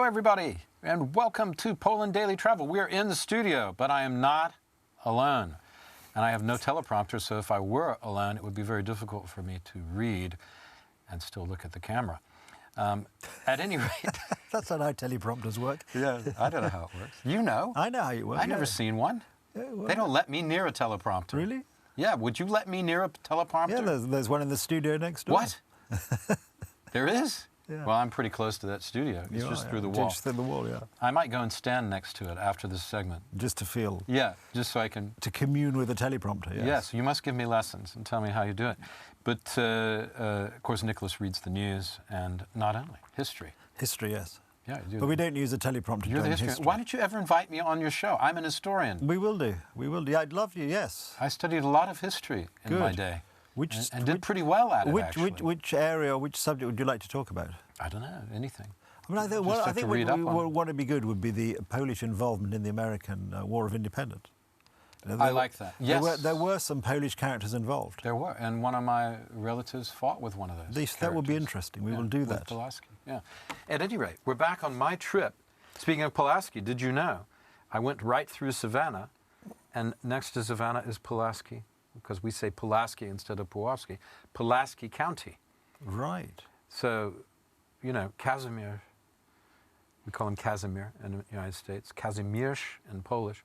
everybody, and welcome to Poland Daily Travel. We are in the studio, but I am not alone. And I have no teleprompter, so if I were alone, it would be very difficult for me to read and still look at the camera. At any rate... That's not how teleprompters work. Yeah, I don't know how it works. You know. I know how it works. I've never seen one. Yeah, well, they don't let me near a teleprompter. Really? Yeah, would you let me near a teleprompter? Yeah, there's one in the studio next door. What? There is? Yeah. Well, I'm pretty close to that studio. It's just through the wall. Just through the wall, yeah. I might go and stand next to it after this segment. Just to feel. Yeah, just so I can... To commune with the teleprompter, yes. Yes, you must give me lessons and tell me how you do it. But, of course, Nicholas reads the news and not only history. History, yes. Yeah, you do. But we don't use a teleprompter You're the during history. Why don't you ever invite me on your show? I'm an historian. We will do. We will do. I'd love you, yes. I studied a lot of history in my day. And did pretty well at it, actually. Which area or which subject would you like to talk about? I don't know, anything. I mean, I think what would be good would be the Polish involvement in the American War of Independence. I like that. Yes. There were some Polish characters involved. There were, and one of my relatives fought with one of those. That would be interesting. We will do that. Pulaski, yeah. At any rate, we're back on my trip. Speaking of Pulaski, did you know I went right through Savannah, and next to Savannah is Pulaski, because we say Pulaski instead of Pulaski, Pulaski County. Right. So, you know, Casimir, we call him Casimir in the United States, Kazimierz in Polish.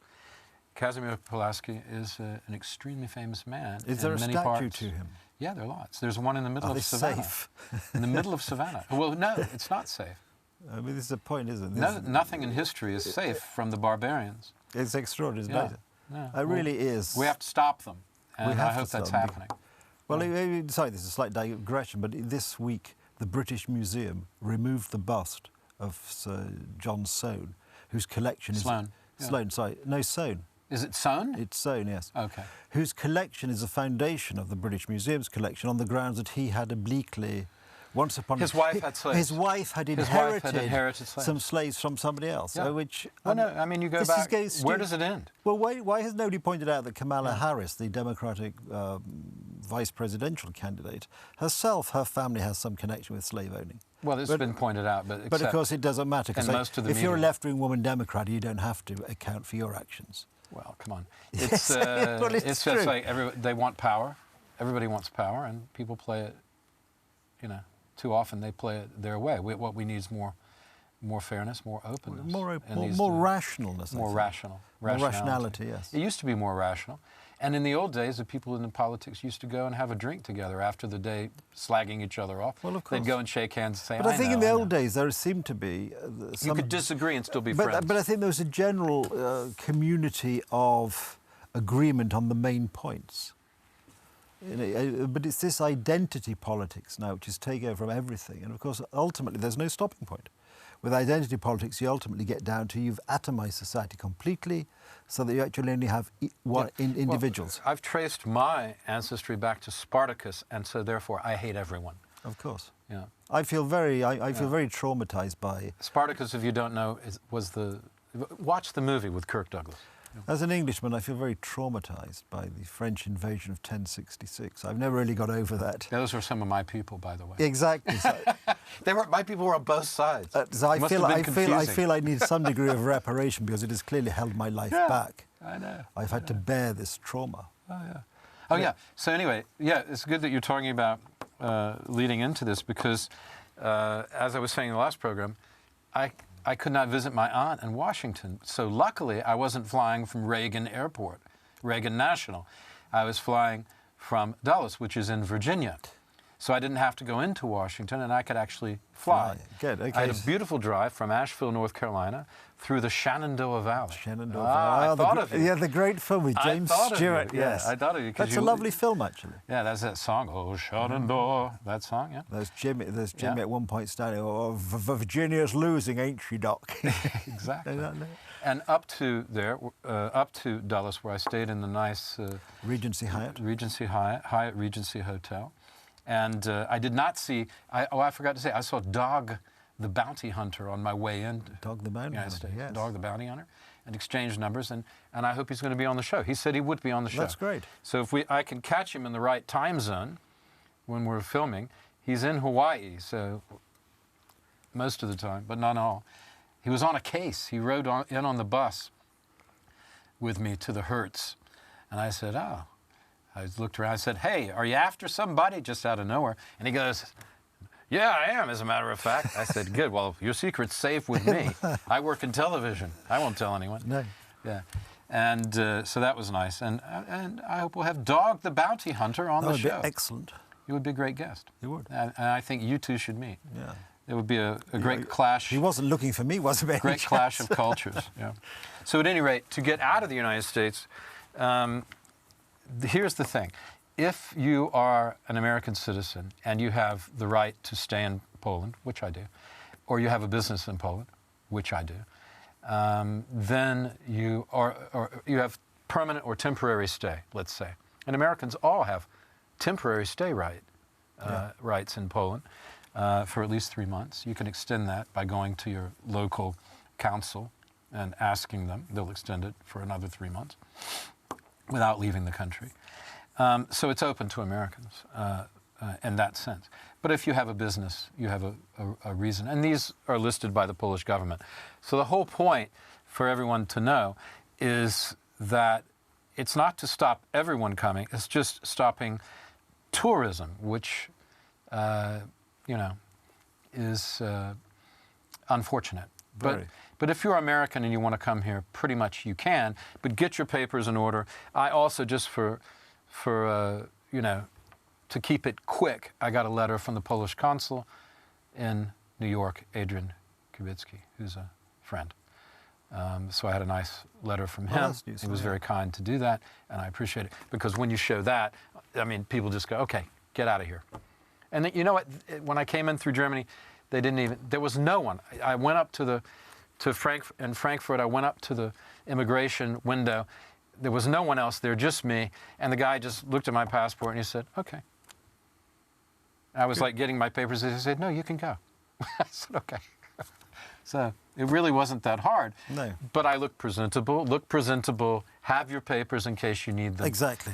Casimir Pulaski is an extremely famous man. Is there a statue to him? Yeah, there are lots. There's one in the middle of Savannah. Safe? In the middle of Savannah. Well, no, it's not safe. I mean, this is the point, isn't it? No, nothing in history is safe from the barbarians. It's extraordinary, isn't it? Yeah. It really is. We have to stop them, and I hope that's happening. Well, sorry, this is a slight digression, but this week the British Museum removed the bust of Sir John Soane, whose collection is... Sloane. Sloane, sorry. No, Soane. Is it Soane? It's Soane, yes. Okay. Whose collection is the foundation of the British Museum's collection on the grounds that he had obliquely... Once upon his wife had slaves. His wife had inherited some slaves from somebody else. Yeah. So which, well, no, I mean, you go back, where does it end? Well, why has nobody pointed out that Kamala Harris, the Democratic vice presidential candidate, herself, her family has some connection with slave owning? Well, it's been pointed out, but of course it doesn't matter, because if you're a left-wing woman Democrat, you don't have to account for your actions. Well, come on. It's, it's just like they want power. Everybody wants power, and people play it, you know, too often they play it their way. What we need is more fairness, more openness. More rationalness. More rationality, yes. It used to be more rational. And in the old days, the people in the politics used to go and have a drink together after the day, slagging each other off. Well, of course. They'd go and shake hands and say, But I think in the old days there seemed to be... you could disagree and still be friends. But I think there was a general community of agreement on the main points. You know, but it's this identity politics now which is taking over from everything. And of course, ultimately, there's no stopping point. With identity politics, you ultimately get down to you've atomized society completely so that you actually only have individuals. Well, I've traced my ancestry back to Spartacus, and so therefore I hate everyone. Of course. Yeah. I feel very traumatized by... Spartacus, if you don't know, watch the movie with Kirk Douglas. As an Englishman, I feel very traumatised by the French invasion of 1066. I've never really got over that. Those were some of my people, by the way. Exactly. So, my people were on both sides. So I feel I need some degree of reparation because it has clearly held my life back. I know. I've had to bear this trauma. Oh, yeah. Oh, yeah. So anyway, yeah, it's good that you're talking about leading into this because, as I was saying in the last program, I could not visit my aunt in Washington. So luckily, I wasn't flying from Reagan Airport, Reagan National. I was flying from Dulles, which is in Virginia. So I didn't have to go into Washington, and I could actually fly. Good, okay. I had a beautiful drive from Asheville, North Carolina, through the Shenandoah Valley. Shenandoah Valley. I thought of you. Yeah, the great film with James Stewart. Yes, I thought of you. That's a lovely film, actually. Yeah, that's that song, Oh, Shenandoah, that song, yeah. There's Jimmy at one point standing, oh, Virginia's losing, ain't she, Doc? Exactly. And up to Dulles, where I stayed in the nice... Regency Hyatt. Hyatt Regency Hotel. And I did not see... I forgot to say, I saw Dog the Bounty Hunter on my way in. Dog the Bounty Hunter, yes. Dog the Bounty Hunter. And exchanged numbers, and I hope he's going to be on the show. He said he would be on the show. That's great. So if I can catch him in the right time zone when we're filming, he's in Hawaii, so most of the time, but not all. He was on a case. He rode in on the bus with me to the Hertz. And I said, oh. I looked around. I said, hey, are you after somebody? Just out of nowhere. And he goes, yeah, I am, as a matter of fact. I said, good. Well, your secret's safe with me. I work in television. I won't tell anyone. No. Yeah. And so that was nice. And I hope we'll have Dog the Bounty Hunter on the show. That would be excellent. You would be a great guest. You would. And I think you two should meet. Yeah. It would be a great clash. He wasn't looking for me, was it? Great clash of cultures. Yeah. So at any rate, to get out of the United States, here's the thing. If you are an American citizen and you have the right to stay in Poland, which I do, or you have a business in Poland, which I do, then you have permanent or temporary stay, let's say. And Americans all have temporary stay rights in Poland for at least 3 months. You can extend that by going to your local council and asking them. They'll extend it for another 3 months without leaving the country. So it's open to Americans in that sense. But if you have a business, you have a reason. And these are listed by the Polish government. So the whole point for everyone to know is that it's not to stop everyone coming, it's just stopping tourism, which, is unfortunate. But if you're American and you want to come here, pretty much you can, but get your papers in order. I also, just for to keep it quick, I got a letter from the Polish consul in New York, Adrian Kubicki, who's a friend. So I had a nice letter from him. He was very kind to do that, and I appreciate it. Because when you show that, I mean, people just go, okay, get out of here. And then, you know what? When I came in through Germany, they didn't even, there was no one. I went up in Frankfurt, I went up to the immigration window. There was no one else there, just me. And the guy just looked at my passport and he said, okay. I was like getting my papers. He said, no, you can go. I said, okay. So it really wasn't that hard. No. But I look presentable, have your papers in case you need them. Exactly.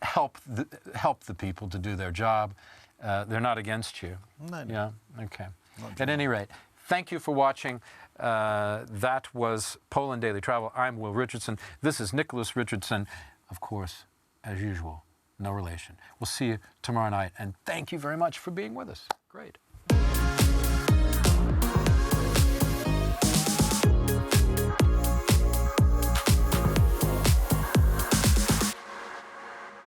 Help the people to do their job. They're not against you. No. Yeah, okay. At any rate, thank you for watching. That was Poland Daily Travel. I'm Will Richardson. This is Nicholas Richardson. Of course, as usual, no relation. We'll see you tomorrow night, and thank you very much for being with us. Great.